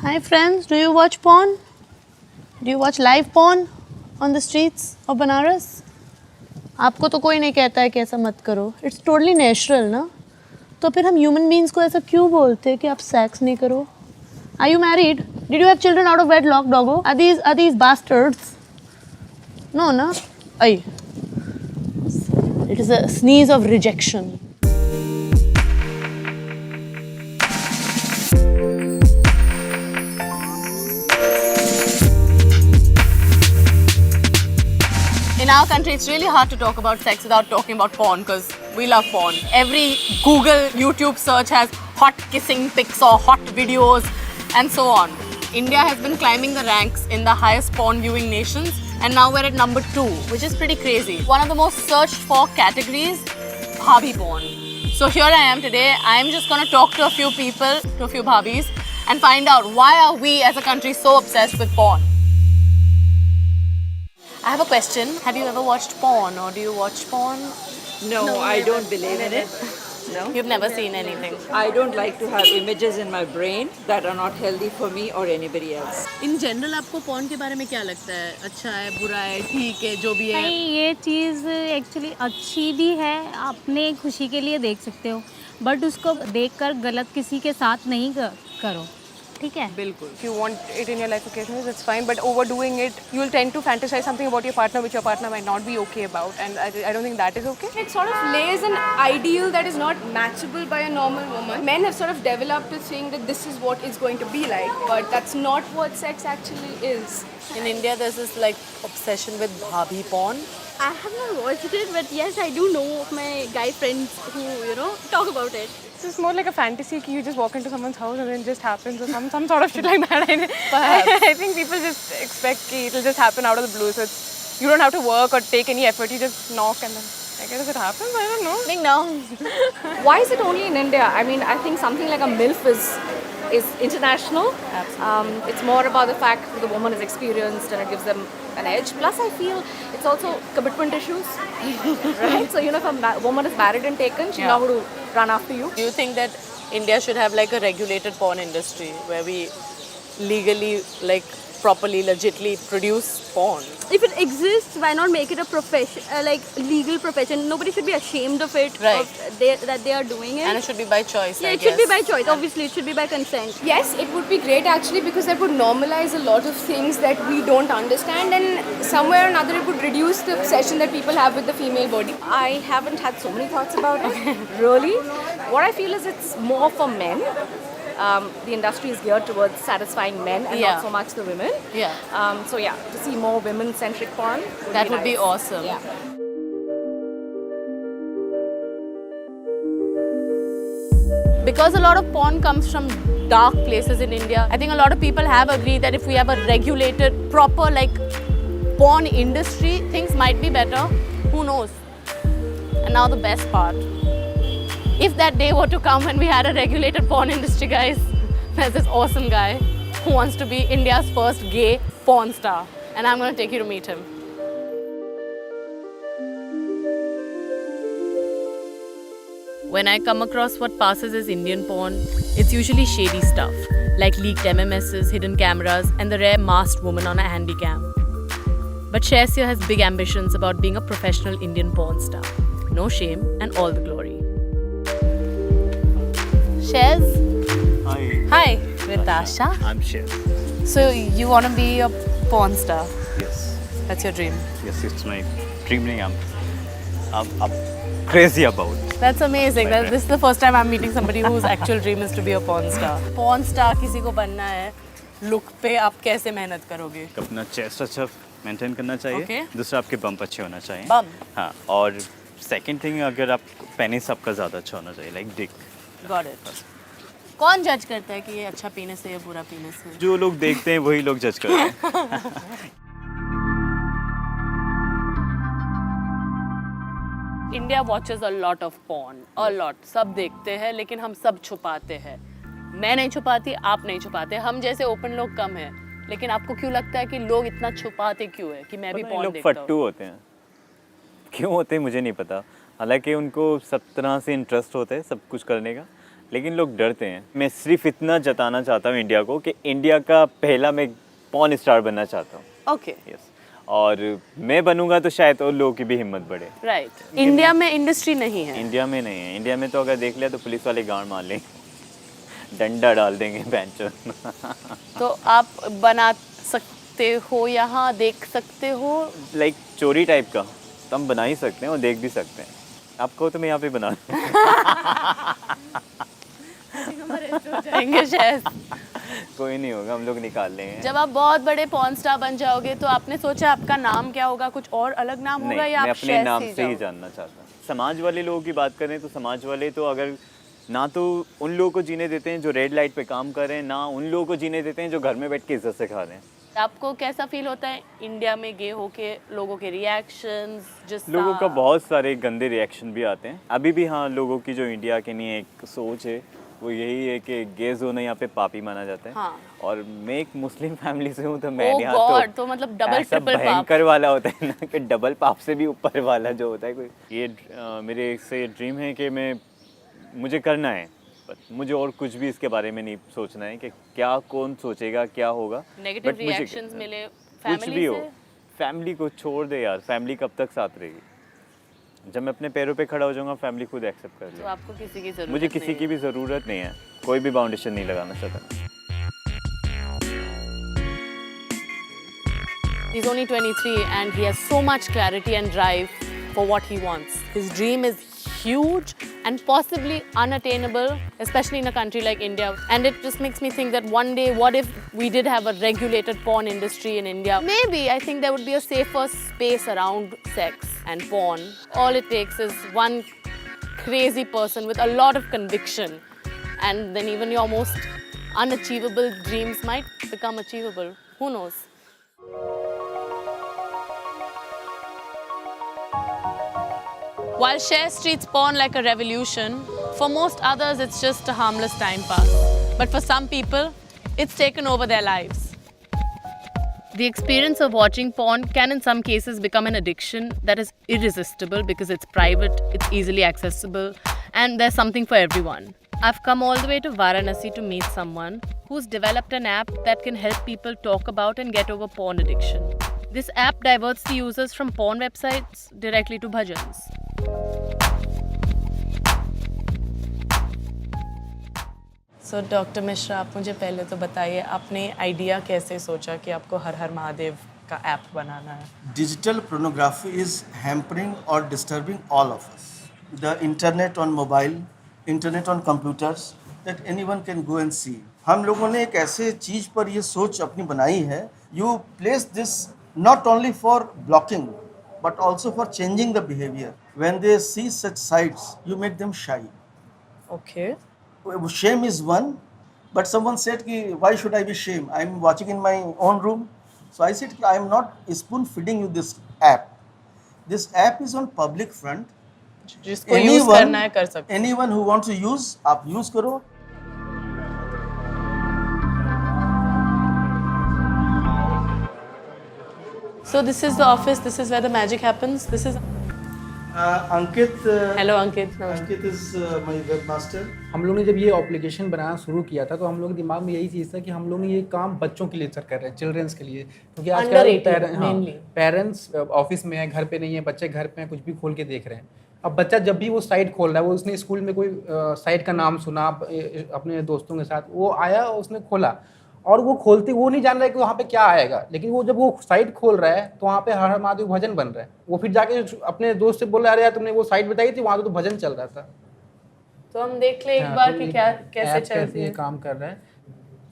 Hi friends, do you watch porn? Do you watch live porn on the streets of Banaras? आपको तो कोई नहीं कहता है कि ऐसा मत करो. It's totally natural, ना? तो फिर हम human beings को ऐसा क्यों बोलते हैं कि आप sex नहीं करो? Are you married? Did you have children out of wedlock, doggo? Are these bastards? No, na? Ay. It is a sneeze of rejection. In our country, it's really hard to talk about sex without talking about porn because we love porn. Every Google, YouTube search has hot kissing pics or hot videos and so on. India has been climbing the ranks in the highest porn viewing nations, and now we're at number 2, which is pretty crazy. One of the most searched for categories, bhabhi porn. So here I am today. I'm just going to talk to a few people, to a few bhabis, and find out why are we as a country so obsessed with porn. I have a question. Have you ever watched porn or do you watch porn? No, I don't believe in it. No. You've never seen anything. I don't like to have images in my brain that are not healthy for me or anybody else. In general, आपको porn के बारे में क्या लगता है? अच्छा है, बुरा है, ठीक है, जो भी है? नहीं, ये चीज़ एक्चुअली अच्छी भी है, अपने खुशी के लिए देख सकते हो, बट उसको देखकर गलत किसी के साथ नहीं करो, ठीक है? बिल्कुल. If you want it in your life occasionally, that's fine. But overdoing it, you will tend to fantasize something about your partner which your partner might not be okay about, and I don't think that is okay. It sort of lays an ideal that is not matchable by a normal woman. Men have sort of developed a thing that this is what it's going to be like, but that's not what sex actually is. In India, there's this like obsession with bhabhi porn. I have not watched it, but yes, I do know of my guy friends who, talk about it. It's just more like a fantasy that you just walk into someone's house and then it just happens, or some sort of shit like that. I think people just expect that it'll just happen out of the blue. So you don't have to work or take any effort. You just knock and then I guess it happens. I don't know. Ding dong. Why is it only in India? I mean, I think something like a MILF is international. Absolutely. It's more about the fact that the woman is experienced and it gives them an edge. Plus, I feel it's also commitment issues, right? So, if a woman is married and taken, she's not going to run after you. Do you think that India should have like a regulated porn industry where we legally, like properly, legitly produce porn? If it exists, why not make it a profession, like legal profession? Nobody should be ashamed of it, Right. that they are doing it. And it should be by choice, Yeah, I it should be guess. by choice. Obviously, it should be by consent. Yes, it would be great actually because that would normalize a lot of things that we don't understand, and somewhere or another it would reduce the obsession that people have with the female body. I haven't had so many thoughts about it, really. What I feel is it's more for men. The industry is geared towards satisfying men and Yeah. not so much the women. Yeah. So yeah, to see more women-centric porn That would be nice. awesome. Yeah. Because a lot of porn comes from dark places in India, I think a lot of people have agreed that if we have a regulated, proper like porn industry, things might be better. Who knows? And now the best part. If that day were to come when we had a regulated porn industry, guys, there's this awesome guy who wants to be India's first gay porn star. And I'm going to take you to meet him. When I come across what passes as Indian porn, it's usually shady stuff, like leaked MMSs, hidden cameras, and the rare masked woman on a handy cam. But Shares has big ambitions about being a professional Indian porn star. No shame and all the glory. Shares? Hi. Hi, with Dasha. I'm Shiv. So you want to be a porn star? Yes. That's your dream. Yes, it's my dream thing. I'm crazy about. That's amazing. Right. This is the first time I'm meeting somebody whose actual dream is to be a porn star. Porn star किसी को बनना है, look पे आप कैसे मेहनत करोगे? अपना चेस्ट अच्छा मेंटेन करना चाहिए. Okay. दूसरा आपके बम्प अच्छे होना चाहिए. Bum? हाँ. और सेकंड थिंग अगर आप पेनिस आपका ज़्यादा अच्छा होना चाहिए, लाइक डिक. Got it. कौन जज करता है कि ये अच्छा पीनस है या बुरा पीनस है? जो लोग देखते हैं वही लोग जज करते हैं. India watches a lot of porn, a lot. सब देखते हैं लेकिन हम सब छुपाते हैं. मैं नहीं छुपाती, आप नहीं छुपाते. हम जैसे ओपन लोग कम हैं. लेकिन आपको क्यों लगता है कि लोग इतना छुपाते क्यों है कि मैं भी porn लोग देखता हूँ? फट्टू होते हैं. क्यों होते हैं मुझे नहीं पता. हालांकि उनको सब तरह से इंटरेस्ट होता है सब कुछ करने का, लेकिन लोग डरते हैं। मैं सिर्फ इतना जताना चाहता हूँ इंडिया को कि इंडिया का पहला मैं पॉर्न स्टार बनना चाहता हूँ। Okay. यस, और मैं बनूंगा तो शायद और लोगों की भी हिम्मत बढ़े। Right. इंडिया में इंडस्ट्री नहीं है। इंडिया में नहीं है। इंडिया में तो अगर देख लिया तो पुलिस वाले गांड मार लेंगे, डंडा डाल देंगे बेंचो। तो आप बना सकते हो, यहाँ देख सकते हो। लाइक चोरी टाइप का तो हम बना ही सकते हैं और देख भी सकते हैं। आपको तो मैं यहाँ पे बना जाएंगे शायद। कोई नहीं होगा, हम लोग निकाल लेंगे। जब आप बहुत बड़े पॉर्न स्टार बन जाओगे तो आपने सोचा आपका नाम क्या होगा, कुछ और अलग नाम नहीं, होगा या मैं आप अपने शेफ नाम ही से ही जाओगे? जानना चाहता हूँ। समाज वाले लोगों की बात करें तो समाज वाले तो अगर ना तो उन लोगों को जीने देते हैं जो रेड लाइट पे काम कर रहे हैं, ना उन लोगों को जीने देते हैं जो घर में बैठ के इज्जत से खा रहे हैं। आपको कैसा फील होता है इंडिया में गे होके, लोगों के रिएक्शंस? जिस लोगों का बहुत सारे गंदे रिएक्शन भी आते हैं अभी भी। हाँ, लोगों की जो इंडिया के लिए एक सोच है वो यही है कि गेज होना यहाँ पे पापी माना जाता है। हाँ। और मैं एक मुस्लिम फैमिली से हूँ तो मैं Oh यहाँ God, तो मतलब डबल ऐसा ट्रिपल पाप। भयंकर वाला होता है ना कि डबल पाप से भी ऊपर वाला जो होता है कोई। ये मेरे से ड्रीम है कि मुझे करना है, मुझे और कुछ भी इसके बारे में नहीं सोचना है कि क्या कौन सोचेगा क्या होगा। नेगेटिव But मुझे रिएक्शंस मिले कुछ फैमिली भी हो, से? फैमिली को छोड़ दे यार, फैमिली कब तक साथ रहेगी। जब मैं अपने पैरों पे खड़ा हो जाऊंगा फैमिली खुद एक्सेप्ट कर तो लेगी। आपको किसी की जरूरत मुझे किसी नहीं की भी ज़रूरत नहीं है, कोई भी बाउंडेशन नहीं लगाना चाहता। He's only 23 and he has so much clarity and drive for what he wants. His dream is huge and possibly unattainable, especially in a country like India. And it just makes me think that one day, what if we did have a regulated porn industry in India? Maybe I think there would be a safer space around sex and porn. All it takes is one crazy person with a lot of conviction, and then even your most unachievable dreams might become achievable. Who knows? While shares treats porn like a revolution, for most others it's just a harmless time pass. But for some people, it's taken over their lives. The experience of watching porn can in some cases become an addiction that is irresistible because it's private, it's easily accessible, and there's something for everyone. I've come all the way to Varanasi to meet someone who's developed an app that can help people talk about and get over porn addiction. This app diverts the users from porn websites directly to bhajans. So Dr. Mishra, आप मुझे पहले तो बताइए आपने idea कैसे सोचा कि आपको हर हर महादेव का ऐप बनाना है? Digital pornography is hampering or disturbing all of us. The internet on mobile, internet on computers, that anyone can go and see. हम लोगों ने एक ऐसे चीज पर ये सोच अपनी बनाई है, you place this not only for blocking, but also for changing the behavior. When they see such sites, you make them shy. Okay. Shame is one, but someone said, why should I be ashamed? I'm watching in my own room. So I said, I'm not spoon feeding you this app. This app is on public front. जिसको use करना है कर सकते हैं. Anyone who wants to use, आप use करो. So this is the office. This is where the magic happens. This is. Ankit. Hello, Ankit. Ankit is my webmaster. हम लोग ने जब ये एप्लीकेशन बनाना शुरू किया था तो हम लोग के दिमाग में यही चीज़ था कि हम लोग ने ये काम बच्चों के लिए सर कर रहे हैं, चिल्ड्रंस के लिए, क्योंकि आजकल पेरेंट्स ऑफिस में है, घर पे नहीं है, बच्चे घर पे हैं, कुछ भी खोल के देख रहे हैं. अब बच्चा जब भी वो साइट खोल रहा है, वो उसने स्कूल में कोई साइट का नाम सुना अपने दोस्तों के साथ, वो आया उसने खोला और वो खोलते वो नहीं जान रहा है कि वहाँ पे क्या आएगा, लेकिन वो जब वो साइट खोल रहा है तो वहाँ पे हर हर महादेव भजन बन रहा है. वो फिर जाके अपने दोस्त से बोल रहा है, अरे यार तुमने वो साइट बताई थी, वहाँ तो भजन चल रहा था. तो हम देख ले एक बार कि क्या कैसे चलती है. काम कर रहा है.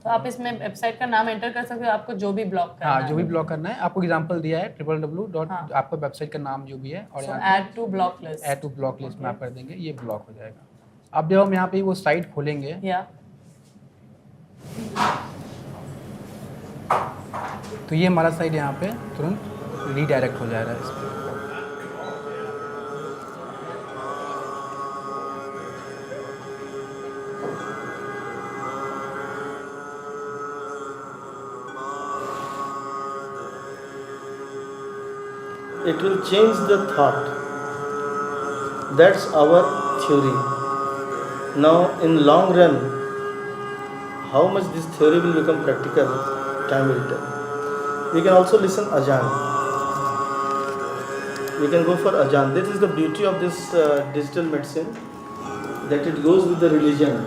तो आप इसमें वेबसाइट का नाम एंटर कर सकते हो, आपको जो भी ब्लॉक करना है. हाँ, जो भी ब्लॉक करना है. आपको एग्जांपल दिया है www. आपका वेबसाइट का नाम जो भी है, और add to block list. Add to block list में आप कर देंगे, ये ब्लॉक हो जाएगा. अब जब हम यहाँ पे वो साइट खोलेंगे, या तो ये हमारा साइट यहाँ पे तुरंत रीडायरेक्ट हो जा रहा है इस पे. It will change the thought. That's our theory. Now, in long run, how much this theory will become practical, time will tell. We can also listen Ajahn. We can go for Ajahn. This is the beauty of this digital medicine, that it goes with the religion.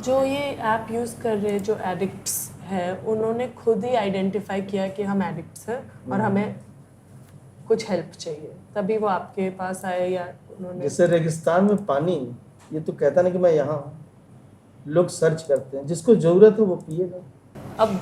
जो ये app use कर रहे हैं जो addicts हैं उन्होंने खुद ही identify किया कि हम एडिक्ट्स हैं और हमें कुछ हेल्प चाहिए, तभी वो आपके पास आए या उन्होंने। जैसे रेगिस्तान में पानी, ये तो कहता नहीं कि मैं यहाँ हूँ, लोग सर्च करते हैं, जिसको ज़रूरत है वो पिएगा। अब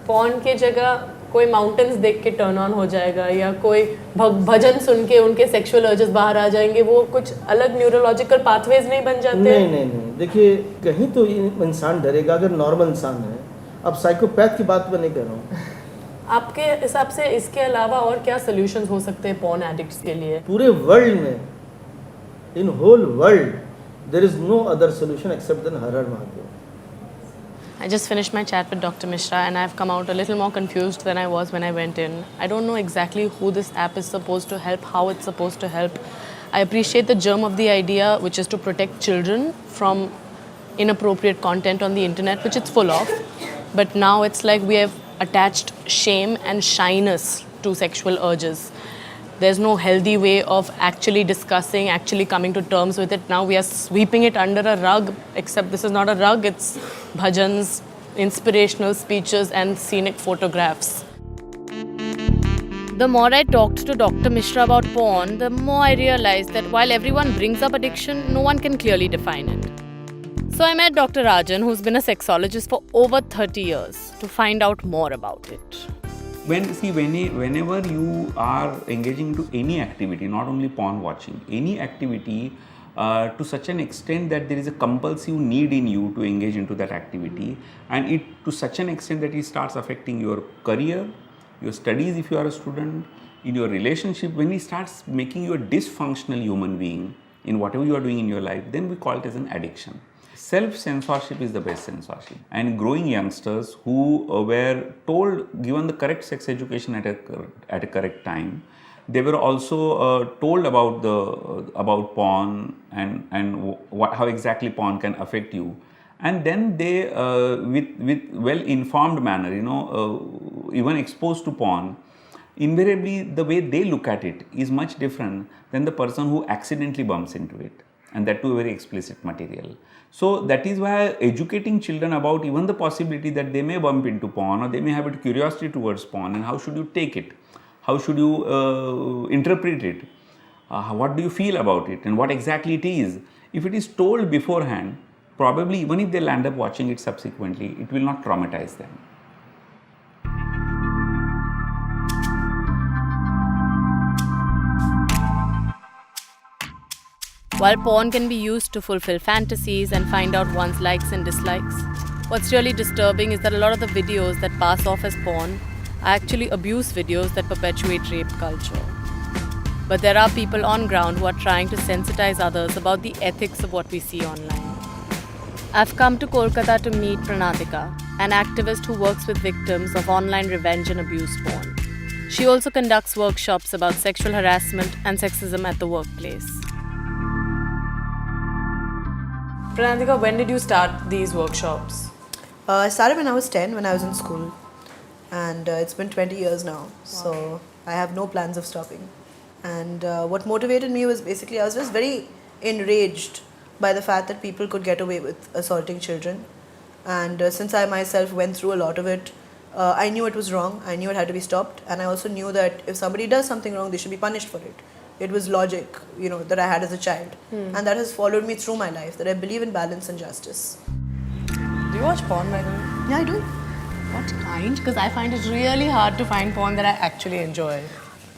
पॉर्न के जगह कोई माउंटेन्स देख के टर्न ऑन हो जाएगा या कोई भजन सुन के उनके सेक्सुअल अर्जेस बाहर आ जाएंगे, वो कुछ अलग न्यूरोलॉजिकल पाथवेज नहीं बन जाते? नहीं, देखिए कहीं तो इंसान डरेगा अगर नॉर्मल इंसान है। अब साइकोपैथ की बात मैं नहीं कर रहा हूँ। आपके हिसाब से इसके अलावा और क्या सॉल्यूशंस हो सकते हैं पॉर्न एडिक्ट्स के लिए? पूरे वर्ल्ड में, in whole world, there is no other solution except then Har Har Mahadev. I just finished my chat with Dr. Mishra and I've come out a little more confused than I was when I went in. I don't know exactly who this app is supposed to help, how it's supposed to help. I appreciate the germ of the idea, which is to protect children from inappropriate content on the internet, which it's full of. But now it's like we have attached shame and shyness to sexual urges. There's no healthy way of actually discussing, actually coming to terms with it. Now we are sweeping it under a rug, except this is not a rug, it's bhajans, inspirational speeches and scenic photographs. The more I talked to Dr. Mishra about porn, the more I realized that while everyone brings up addiction, no one can clearly define it. So I met Dr. Rajan, who's been a sexologist for over 30 years, to find out more about it. Whenever you are engaging into any activity, not only porn watching, any activity to such an extent that there is a compulsive need in you to engage into that activity, and it to such an extent that it starts affecting your career, your studies if you are a student, in your relationship, when it starts making you a dysfunctional human being in whatever you are doing in your life, then we call it as an addiction. Self-censorship is the best censorship, and growing youngsters who were given the correct sex education at a correct time, they were also told about porn and how exactly porn can affect you, and then they with well-informed manner, even exposed to porn, invariably the way they look at it is much different than the person who accidentally bumps into it, and that too very explicit material. So that is why educating children about even the possibility that they may bump into porn or they may have a curiosity towards porn, and how should you take it, how should you interpret it, what do you feel about it, and what exactly it is. If it is told beforehand, probably even if they land up watching it subsequently, it will not traumatize them. While porn can be used to fulfill fantasies and find out one's likes and dislikes, what's really disturbing is that a lot of the videos that pass off as porn are actually abuse videos that perpetuate rape culture. But there are people on ground who are trying to sensitize others about the ethics of what we see online. I've come to Kolkata to meet Pranatika, an activist who works with victims of online revenge and abuse porn. She also conducts workshops about sexual harassment and sexism at the workplace. Pranatika, when did you start these workshops? I started when I was 10, when I was in school. And it's been 20 years now. Wow. So I have no plans of stopping. And what motivated me was basically, I was just very enraged by the fact that people could get away with assaulting children. And since I myself went through a lot of it, I knew it was wrong. I knew it had to be stopped. And I also knew that if somebody does something wrong, they should be punished for it. It was logic, that I had as a child. And that has followed me through my life, that I believe in balance and justice. Do you watch porn, by the way? Yeah, I do. What kind? Because I find it really hard to find porn that I actually enjoy.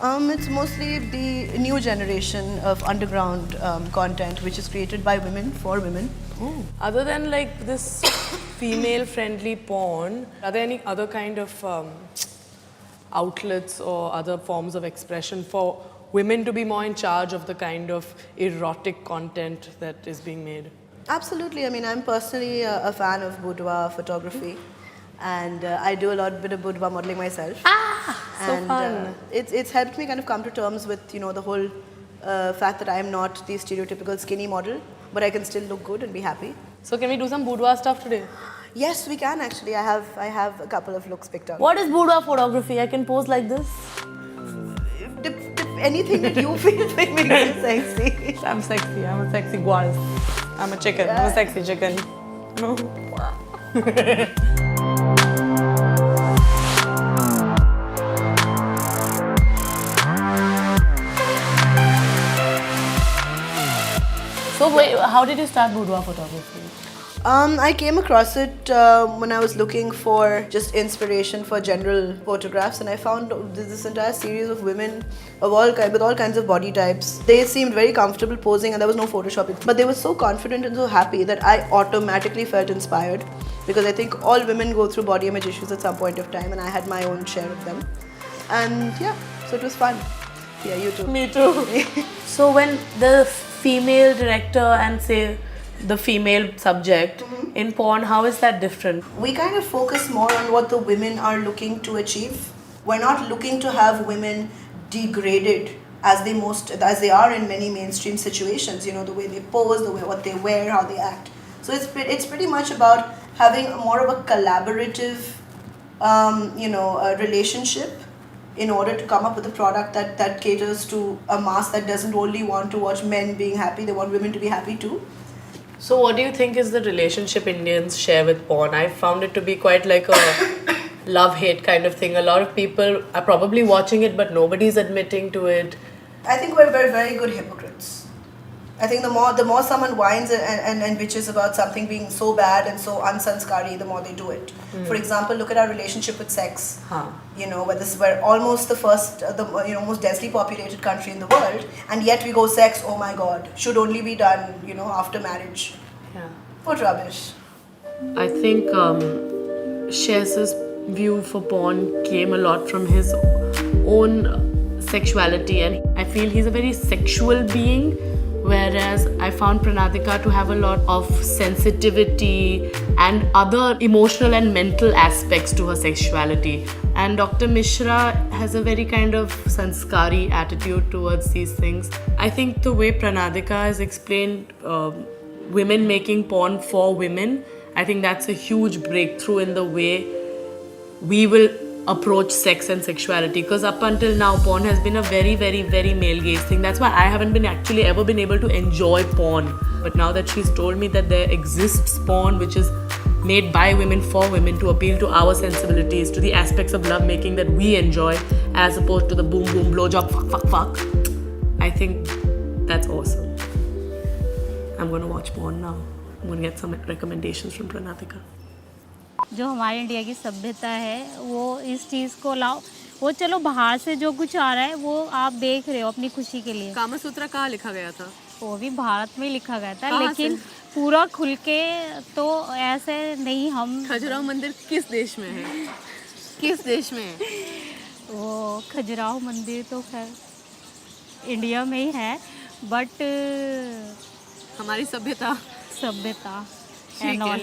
It's mostly the new generation of underground content, which is created by women for women. Oh. Other than like this female-friendly porn, are there any other kind of outlets or other forms of expression for women to be more in charge of the kind of erotic content that is being made? Absolutely. I mean, I'm personally a fan of boudoir photography, and I do a bit of boudoir modeling myself. So fun. It's helped me kind of come to terms with the whole fact that I am not the stereotypical skinny model, but I can still look good and be happy. So can we do some boudoir stuff today? Yes, we can actually. I have a couple of looks picked out. What is boudoir photography? I can pose like this. Anything that you feel like makes you sexy. I'm sexy. I'm a sexy guaz. I'm a chicken. I'm a sexy chicken. No. So wait, how did you start boudoir photography? I came across it when I was looking for just inspiration for general photographs, and I found this entire series of women of with all kinds of body types. They seemed very comfortable posing, and there was no photoshopping, but they were so confident and so happy that I automatically felt inspired, because I think all women go through body image issues at some point of time, and I had my own share of them. And yeah, so it was fun. Yeah, you too. Me too. So when the female director and say the female subject in porn, how is that different? We kind of focus more on what the women are looking to achieve. We're not looking to have women degraded as they are in many mainstream situations. You know, the way they pose, the way what they wear, how they act. So it's pretty much about having more of a collaborative, relationship in order to come up with a product that caters to a mass that doesn't only want to watch men being happy, they want women to be happy too. So what do you think is the relationship Indians share with porn? I found it to be quite like a love-hate kind of thing. A lot of people are probably watching it, but nobody's admitting to it. I think we're very, very good hypocrites. I think the more someone whines and bitches about something being so bad and so unsanskari, the more they do it. For example, look at our relationship with sex. You know, we're almost the most densely populated country in the world, and yet we go sex, oh my god, should only be done, after marriage. Yeah. What rubbish. I think Shaz's view for porn came a lot from his own sexuality, and I feel he's a very sexual being. Whereas I found Pranadika to have a lot of sensitivity and other emotional and mental aspects to her sexuality. And Dr. Mishra has a very kind of sanskari attitude towards these things. I think the way Pranadika has explained women making porn for women, I think that's a huge breakthrough in the way we will approach sex and sexuality, because up until now porn has been a very, very, very male gaze thing. That's why I haven't been ever been able to enjoy porn. But now that she's told me that there exists porn which is made by women for women to appeal to our sensibilities, to the aspects of lovemaking that we enjoy, as opposed to the boom boom blowjob fuck, I think that's awesome. I'm gonna watch porn now. I'm gonna get some recommendations from Pranadika. जो हमारे India की सभ्यता है वो इस चीज़ को लाओ, वो चलो बाहर से जो कुछ आ रहा है वो आप देख रहे हो अपनी खुशी के लिए। कामा सूत्रा कहाँ लिखा गया था? वो भी भारत में लिखा गया था, लेकिन पूरा खुल के तो ऐसे नहीं। हम खजुराहो मंदिर किस देश में है? किस देश में है? वो खजुराहो मंदिर तो खैर इंडिया में ही है, बट हमारी सभ्यता एंड ऑल